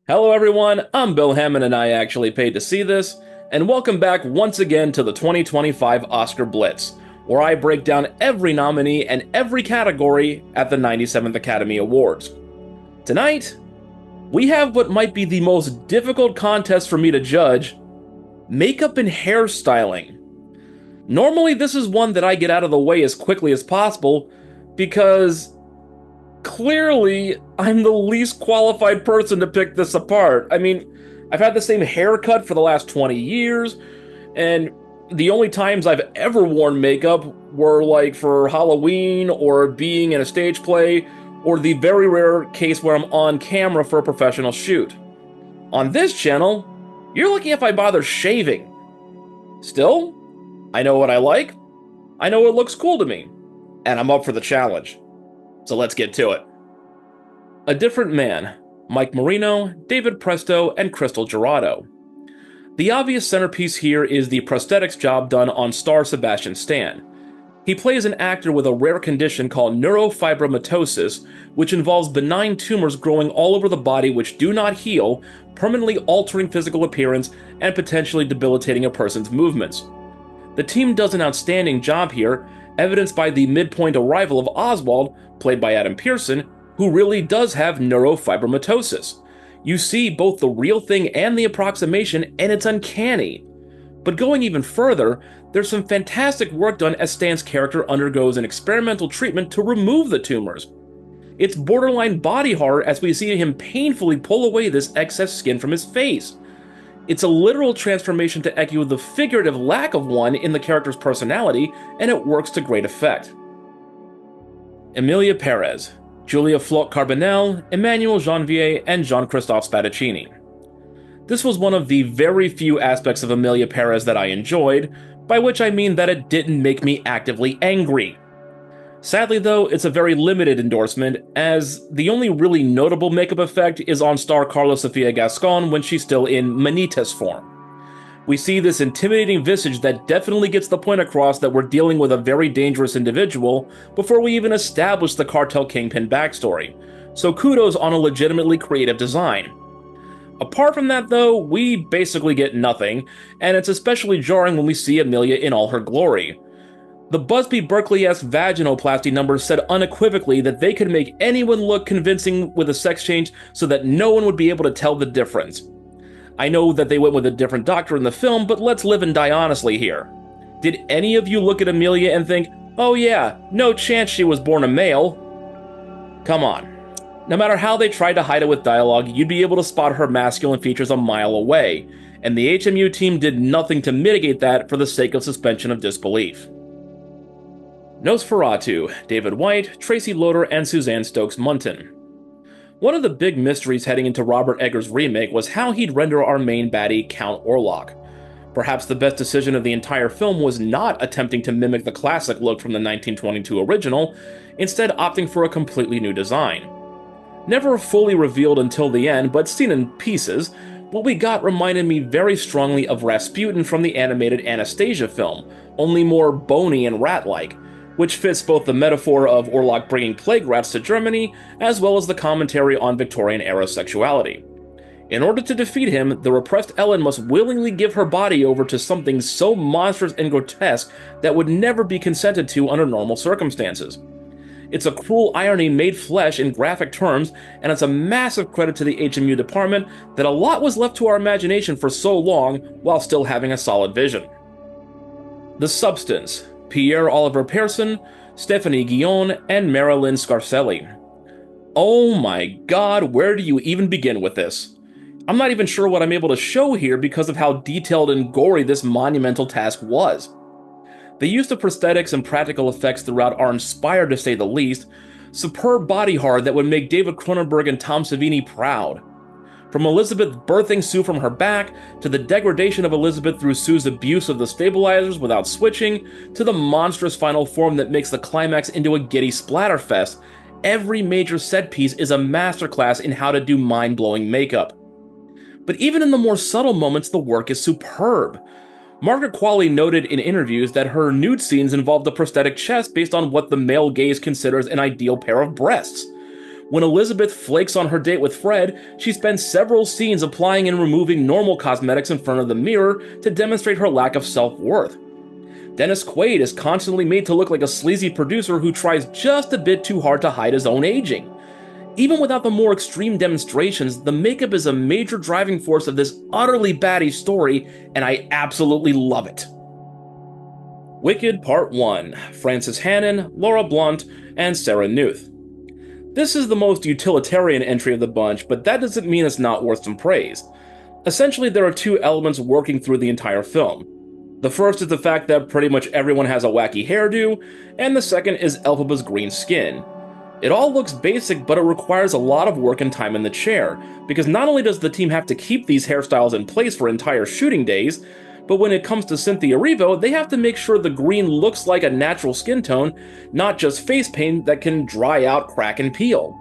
Hello everyone, I'm Bill Hammond and I actually paid to see this, and welcome back once again to the 2025 Oscar Blitz, where I break down every nominee and every category at the 97th Academy Awards. Tonight, we have what might be the most difficult contest for me to judge: makeup and hairstyling. Normally, this is one that I get out of the way as quickly as possible because clearly I'm the least qualified person to pick this apart. I mean, I've had the same haircut for the last 20 years, and the only times I've ever worn makeup were like for Halloween or being in a stage play, or the very rare case where I'm on camera for a professional shoot. On this channel, you're lucky if I bother shaving. Still, I know what I like, I know what looks cool to me, and I'm up for the challenge. So let's get to it. A Different Man, Mike Marino, David Presto, and Crystal Gerardo. The obvious centerpiece here is the prosthetics job done on star Sebastian Stan. He plays an actor with a rare condition called neurofibromatosis, which involves benign tumors growing all over the body which do not heal, permanently altering physical appearance and potentially debilitating a person's movements. The team does an outstanding job here, evidenced by the midpoint arrival of Oswald, played by Adam Pearson, who really does have neurofibromatosis. You see both the real thing and the approximation, and it's uncanny. But going even further, there's some fantastic work done as Stan's character undergoes an experimental treatment to remove the tumors. It's borderline body horror as we see him painfully pull away this excess skin from his face. It's a literal transformation to echo the figurative lack of one in the character's personality, and it works to great effect. Emilia Perez, Julia Floch-Carbonell, Emmanuel Janvier, and Jean-Christophe Spadaccini. This was one of the very few aspects of Emilia Perez that I enjoyed, by which I mean that it didn't make me actively angry. Sadly though, it's a very limited endorsement, as the only really notable makeup effect is on star Carla Sofia Gascon when she's still in Manitas form. We see this intimidating visage that definitely gets the point across that we're dealing with a very dangerous individual before we even establish the cartel kingpin backstory, so kudos on a legitimately creative design. Apart from that though, we basically get nothing, and it's especially jarring when we see Emilia in all her glory. The Busby Berkeley-esque vaginoplasty numbers said unequivocally that they could make anyone look convincing with a sex change so that no one would be able to tell the difference. I know that they went with a different doctor in the film, but let's live and die honestly here. Did any of you look at Emilia and think, oh yeah, no chance she was born a male? Come on. No matter how they tried to hide it with dialogue, you'd be able to spot her masculine features a mile away, and the HMU team did nothing to mitigate that for the sake of suspension of disbelief. Nosferatu, David White, Tracy Loader, and Suzanne Stokes-Munton. One of the big mysteries heading into Robert Eggers' remake was how he'd render our main baddie, Count Orlok. Perhaps the best decision of the entire film was not attempting to mimic the classic look from the 1922 original, instead opting for a completely new design. Never fully revealed until the end, but seen in pieces, what we got reminded me very strongly of Rasputin from the animated Anastasia film, only more bony and rat-like, which fits both the metaphor of Orlok bringing plague rats to Germany, as well as the commentary on Victorian-era sexuality. In order to defeat him, the repressed Ellen must willingly give her body over to something so monstrous and grotesque that would never be consented to under normal circumstances. It's a cruel irony made flesh in graphic terms, and it's a massive credit to the HMU department that a lot was left to our imagination for so long while still having a solid vision. The Substance, Pierre Oliver Persson, Stephanie Guillon, and Marilyn Scarcelli. Oh my god, where do you even begin with this? I'm not even sure what I'm able to show here because of how detailed and gory this monumental task was. The use of prosthetics and practical effects throughout are inspired to say the least, superb body horror that would make David Cronenberg and Tom Savini proud. From Elizabeth birthing Sue from her back, to the degradation of Elizabeth through Sue's abuse of the stabilizers without switching, to the monstrous final form that makes the climax into a giddy splatterfest, every major set piece is a masterclass in how to do mind-blowing makeup. But even in the more subtle moments, the work is superb. Margaret Qualley noted in interviews that her nude scenes involved a prosthetic chest based on what the male gaze considers an ideal pair of breasts. When Elizabeth flakes on her date with Fred, she spends several scenes applying and removing normal cosmetics in front of the mirror to demonstrate her lack of self-worth. Dennis Quaid is constantly made to look like a sleazy producer who tries just a bit too hard to hide his own aging. Even without the more extreme demonstrations, the makeup is a major driving force of this utterly batty story, and I absolutely love it. Wicked Part 1, Frances Hannon, Laura Blunt, and Sarah Newth. This is the most utilitarian entry of the bunch, but that doesn't mean it's not worth some praise. Essentially, there are two elements working through the entire film. The first is the fact that pretty much everyone has a wacky hairdo, and the second is Elphaba's green skin. It all looks basic, but it requires a lot of work and time in the chair, because not only does the team have to keep these hairstyles in place for entire shooting days, but when it comes to Cynthia Erivo, they have to make sure the green looks like a natural skin tone, not just face paint that can dry out, crack, and peel.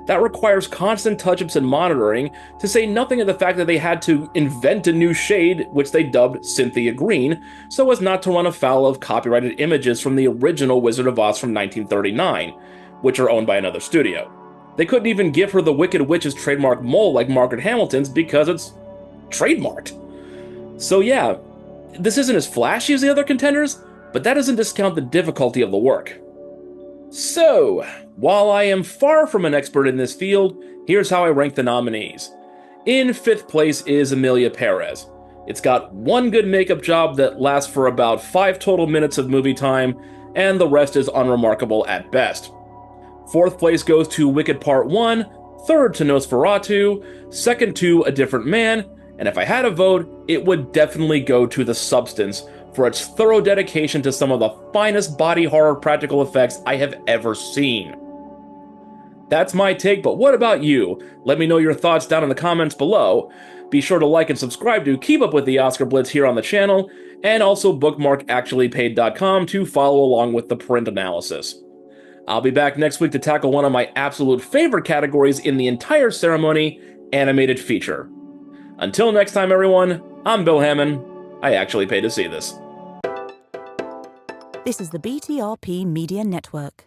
That requires constant touch-ups and monitoring, to say nothing of the fact that they had to invent a new shade, which they dubbed Cynthia Green, so as not to run afoul of copyrighted images from the original Wizard of Oz from 1939, which are owned by another studio. They couldn't even give her the Wicked Witch's trademark mole like Margaret Hamilton's because it's trademarked. So yeah, this isn't as flashy as the other contenders, but that doesn't discount the difficulty of the work. So, while I am far from an expert in this field, here's how I rank the nominees. In 5th place is Emilia Perez. It's got one good makeup job that lasts for about 5 total minutes of movie time, and the rest is unremarkable at best. 4th place goes to Wicked Part 1, 3rd to Nosferatu, 2nd to A Different Man, and if I had a vote, it would definitely go to The Substance for its thorough dedication to some of the finest body horror practical effects I have ever seen. That's my take, but what about you? Let me know your thoughts down in the comments below. Be sure to like and subscribe to keep up with the Oscar Blitz here on the channel, and also bookmark actuallypaid.com to follow along with the print analysis. I'll be back next week to tackle one of my absolute favorite categories in the entire ceremony, animated feature. Until next time, everyone, I'm Bill Hammond. I actually paid to see this. This is the BTRP Media Network.